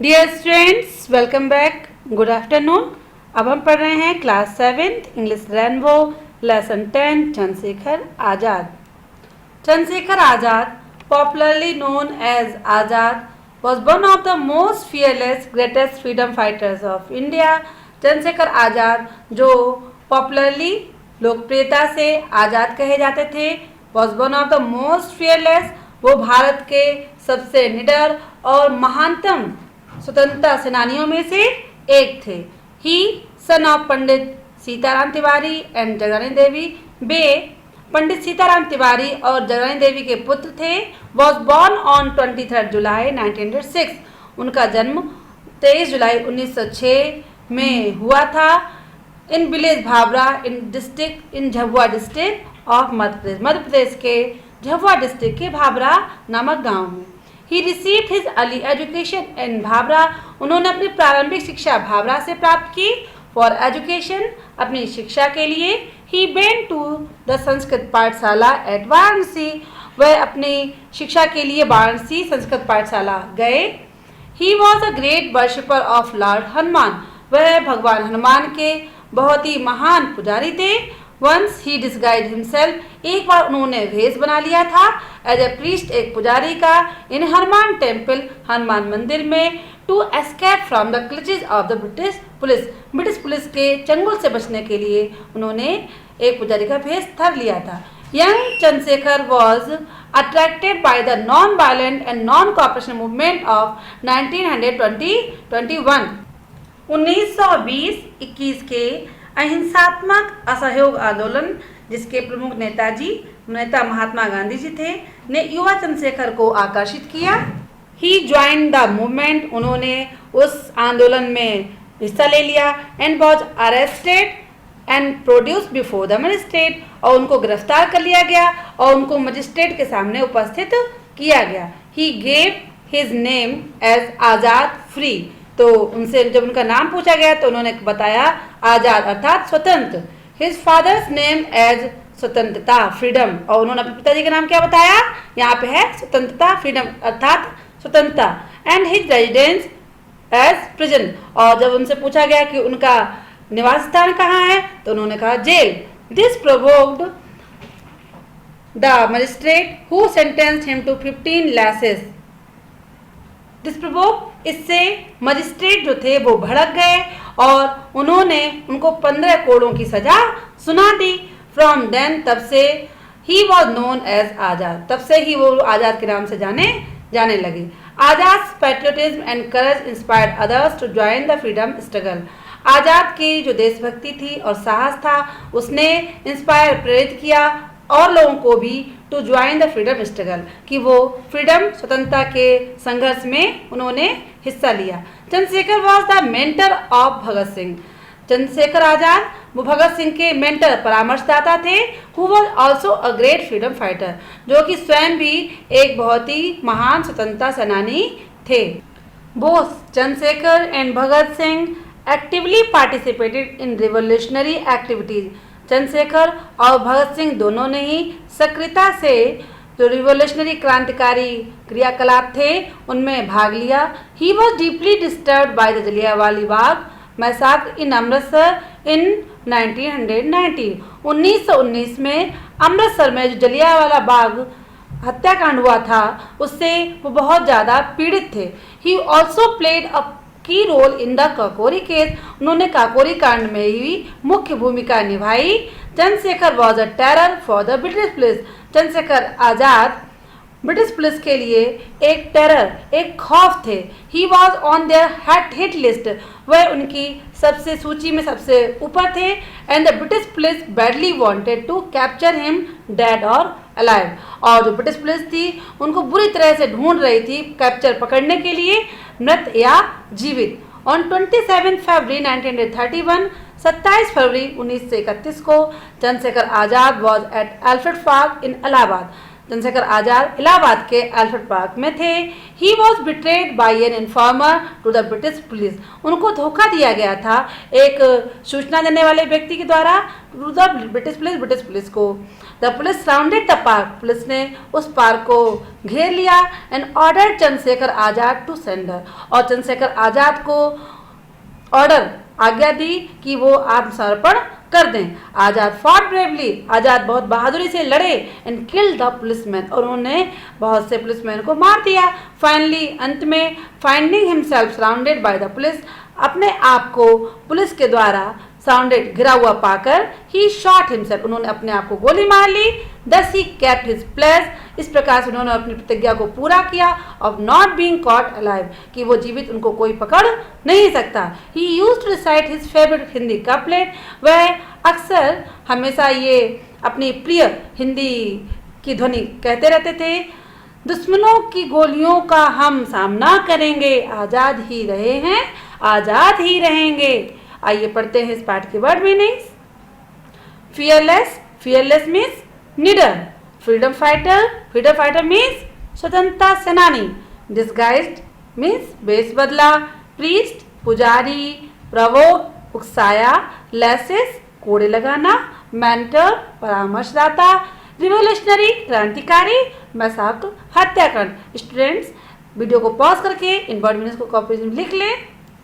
Dear students, welcome back. Good afternoon. अब हम पढ़ रहे हैं class 7 English rainbow lesson 10 Chandrashekhar Azad. Chandrashekhar Azad, popularly known as Azad, was one of the most fearless, greatest freedom fighters of India। Chandrashekhar Azad जो popularly लोकप्रियता से आज़ाद कहे जाते थे, was one of the most fearless, वो भारत के सबसे निडर और महानतम स्वतंत्रता सेनानियों में से एक थे। He son of Pandit Sitaram Tiwari and Jagrani Devi, वे पंडित सीताराम तिवारी और जगरानी देवी के पुत्र थे। वॉज बॉर्न ऑन 23 जुलाई 1906, उनका जन्म 23 जुलाई 1906 में हुआ था। In village Bhavra in Jhabua district of Madhya Pradesh, Madhya Pradesh के झाबुआ डिस्ट्रिक्ट के भावरा नामक गांव में। He received his early education in Bhavra, उन्होंने अपनी प्रारंभिक शिक्षा भावरा से प्राप्त की। फॉर एजुकेशन, अपनी शिक्षा के लिए ही वेंट टू द संस्कृत पाठशाला एट वाराणसी, वह अपनी शिक्षा के लिए वाराणसी संस्कृत पाठशाला गए। He was a great worshipper of Lord Hanuman, वह भगवान हनुमान के बहुत ही महान पुजारी थे। वंस ही डिस्गाइज हिमसेल्फ, एक बार उन्होंने भेष बना लिया था एज ए प्रीस्ट, एक पुजारी का, इन हनुमान टेम्पल, हनुमान मंदिर में, to escape from the clutches of the British police, British police के चंगुल से बचने के लिए उन्होंने एक पुजारी का भेष धर लिया था। Young Chandrashekhar was attracted by the non violent and non cooperation movement of 1921 1920-21 के अहिंसात्मक असहयोग आंदोलन, जिसके प्रमुख नेता महात्मा गांधी जी थे, ने युवा चंद्रशेखर को आकर्षित किया। ही ज्वाइन द मूवमेंट, उन्होंने उस आंदोलन में हिस्सा ले लिया। And was arrested and produce before the magistrate, और उनको गिरफ्तार कर लिया गया और उनको मजिस्ट्रेट के सामने उपस्थित किया गया। He gave his name as Azad free, तो उनसे जब उनका नाम पूछा गया तो उन्होंने बताया आज़ाद अर्थात स्वतंत्र। हिज फादर्स नेम एज स्वतंत्रता फ्रीडम, और उन्होंने अपने पिताजी का नाम क्या बताया, यहाँ पे है स्वतंत्रता फ्रीडम अर्थात स्वतंत्रता। And his residence as prison, और जब उनसे पूछा गया कि उनका निवास स्थान कहाँ है तो उन्होंने कहा जेल। This provoked the magistrate who sentenced him to 15 lashes. इससे मजिस्ट्रेट जो थे वो भड़क गए और उन्होंने उनको 15 कोड़ों की सजा सुना दी। फ्रॉम देन, तब से, ही वॉज नोन एज आज़ाद, तब से ही वो आज़ाद के नाम से जाने लगे। Azad patriotism and courage inspired others to join the freedom struggle, Azad की जो देशभक्ति थी और साहस था उसने प्रेरित किया और लोगों को भी to join the freedom struggle, कि वो फ्रीडम स्वतंत्रता के संघर्ष में उन्होंने हिस्सा लिया। Chandrashekhar was the mentor of Bhagat Singh, Chandrashekhar Azad वो भगत सिंह के मेंटर परामर्शदाता थे। Who was also a great freedom fighter, जो कि स्वयं भी एक बहुत ही महान स्वतंत्रता सेनानी थे। Both Chandrashekhar and Bhagat Singh actively participated in revolutionary activities, Chandrashekhar और भगत सिंह दोनों ने ही सक्रियता से जो रिवोल्यूशनरी क्रांतिकारी क्रियाकलाप थे उनमें भाग लिया। He was deeply disturbed by the Jallianwala Bagh massacre in Amritsar in 1919, 1919 में अमृतसर में जो जलियांवाला बाग हत्याकांड हुआ था उससे वो बहुत ज़्यादा पीड़ित थे। He also played a key role in the Kakori case, उन्होंने काकोरी कांड में ही मुख्य भूमिका निभाई। Chandrashekhar was a terror for the British police, Chandrashekhar Azad British police के लिए एक टेरर, एक खौफ थे। He was on their hit list, वह उनकी सबसे सूची में सबसे ऊपर थे। And the British police badly wanted to capture him dead और अलाइव, और जो ब्रिटिश पुलिस थी उनको बुरी तरह से ढूंढ रही थी कैप्चर पकड़ने के लिए, मृत या जीवित। ऑन 27 फरवरी 1931, 27 फरवरी 1931 को Chandrashekhar Azad was at Alfred Park in Allahabad, Chandrashekhar Azad Allahabad के एल्फ्रेड पार्क में थे। He was betrayed by an informer to the British police, उनको धोखा दिया गया था एक सूचना देने वाले व्यक्ति के द्वारा टू द ब्रिटिश पुलिस को। The police rounded the park, police ने उस पार्क को घेर लिया and order Chandrashekhar Azad to surrender, और चंद्रशेखर आजाद को ऑर्डर आज्ञा दी कि वो आत्मसमर्पण कर दें। आजाद फॉट ब्रेवली, आजाद बहुत बहादुरी से लड़े एंड किल्ड द पुलिसमैन, और उन्होंने बहुत से पुलिसमैन को मार दिया। फाइनली अंत में finding himself surrounded by the police, अपने आप को पुलिस के द्वारा साउंडेड घिरा हुआ पाकर ही शॉट हिमसेल्फ, उन्होंने अपने आप को गोली मार ली। दस ही केप्ट हिज प्लेस, इस प्रकार से उन्होंने अपनी प्रतिज्ञा को पूरा किया of not being caught alive, कि वो जीवित उनको कोई पकड़ नहीं सकता। He used to recite his favourite Hindi couplet, वह अक्सर हमेशा ये अपनी प्रिय हिंदी की ध्वनि कहते रहते थे, दुश्मनों की गोलियों का हम सामना करेंगे, आज़ाद ही रहे हैं, आज़ाद ही रहेंगे। आइए पढ़ते हैं इस पाठ के word meanings. Fearless, fearless means निडर। Freedom fighter, freedom fighter means स्वतंत्रता सेनानी। डिस्गाइज्ड मीन्स बेस बदला। प्रीस्ट पुजारी। प्रोवोक उकसाया। लेसेस कोड़े लगाना। मेंटर परामर्शदाता। रिवोल्यूशनरी क्रांतिकारी। मैसाक्र हत्याकांड। स्टूडेंट्स वीडियो को पॉज करके इन वर्ड मीनिंग्स को कॉपी में लिख लें।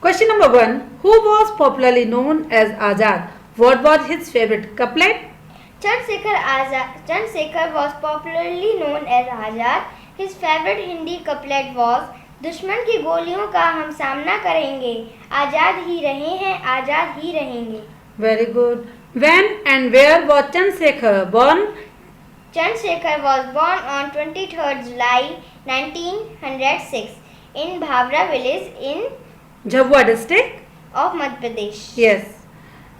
Question number 1. Who was popularly known as Azad? What was his favorite couplet? Chandrasekhar was popularly known as Azad. His favorite Hindi couplet was दुश्मन की गोलियों का हम सामना करेंगे, आजाद ही रहे हैं, आजाद ही रहेंगे। Very good. When and where was Chandrasekhar born? Chandrasekhar was born on 23rd July 1906 in Bhavra village in Jhabua district of Madhya Pradesh. Yes.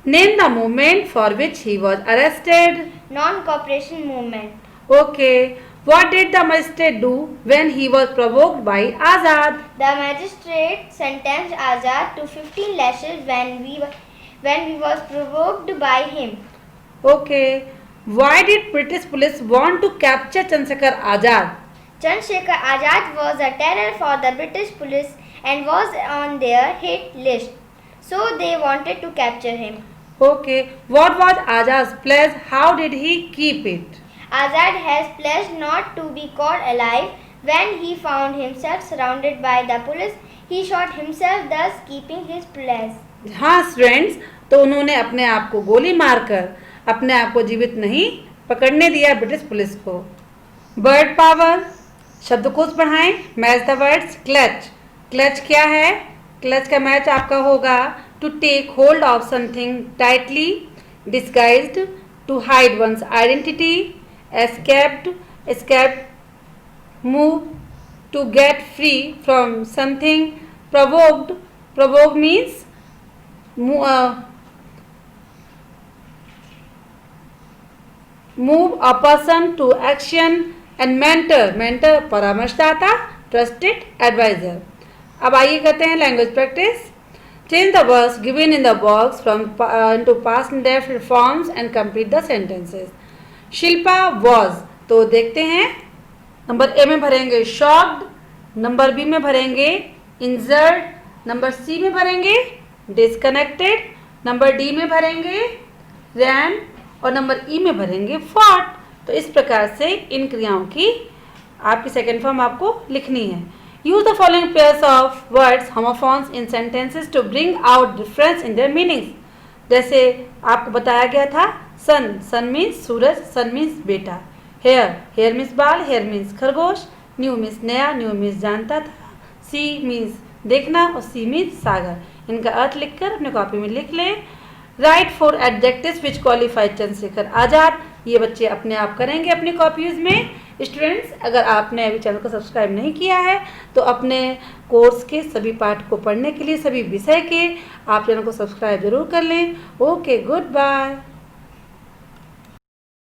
Name the movement for which he was arrested. Non-cooperation movement. Okay. What did the magistrate do when he was provoked by Azad? The magistrate sentenced Azad to 15 lashes when he was provoked by him. Okay. Why did British police want to capture Chandrasekhar Azad? Chandrasekhar Azad was a terror for the British police and was on their hit list, so they wanted to capture him. Okay. What was Azad's pledge? How did he keep it? Azad has pledged not to be caught alive. When he found himself surrounded by the police, he shot himself, thus keeping his pledge. हाँ friends, तो उन्होंने अपने आप को गोली मारकर अपने आप को जीवित नहीं पकड़ने दिया ब्रिटिश पुलिस को। वर्ड पावर, शब्दकोश बढ़ाएं। Match the words. Clutch, clutch क्या है? क्लच का मैच आपका होगा to take hold of something tightly. Disguised, to hide one's identity. Escaped, escaped move, to get free from something. Provoked, provoke means move a person to action, and mentor, mentor परामर्शदाता, trusted advisor। अब आइए करते हैं language practice. Change the words given in the box from into past and definite forms and complete the sentences. Shilpa was, तो देखते हैं। Number A में भरेंगे शॉक्ड, नंबर बी में भरेंगे इंजर्ड, नंबर सी में भरेंगे डिस्कनेक्टेड, नंबर डी में भरेंगे रैन और नंबर ई में भरेंगे फॉट। तो इस प्रकार से इन क्रियाओं की आपकी सेकेंड फॉर्म आपको लिखनी है। Use the following pairs of words homophones in sentences to bring out difference in their meanings. जैसे आपको बताया गया था सन, सन मीन्स सूरज, सन मीन्स बेटा। हेयर, हेयर मीन्स बाल, हेयर मीन्स खरगोश। न्यू मीन्स नया, न्यू मीन्स जानता था। सी मीन्स देखना और सी मीन्स सागर। इनका अर्थ लिखकर अपने कॉपी में लिख लें। Write four adjectives which qualify Chandrashekhar Azad, ये बच्चे अपने आप करेंगे अपनी कॉपीज में। स्टूडेंट्स, अगर आपने अभी चैनल को सब्सक्राइब नहीं किया है तो अपने कोर्स के सभी पाठ को पढ़ने के लिए, सभी विषय के, आप चैनल को सब्सक्राइब जरूर कर लें। Okay, good bye.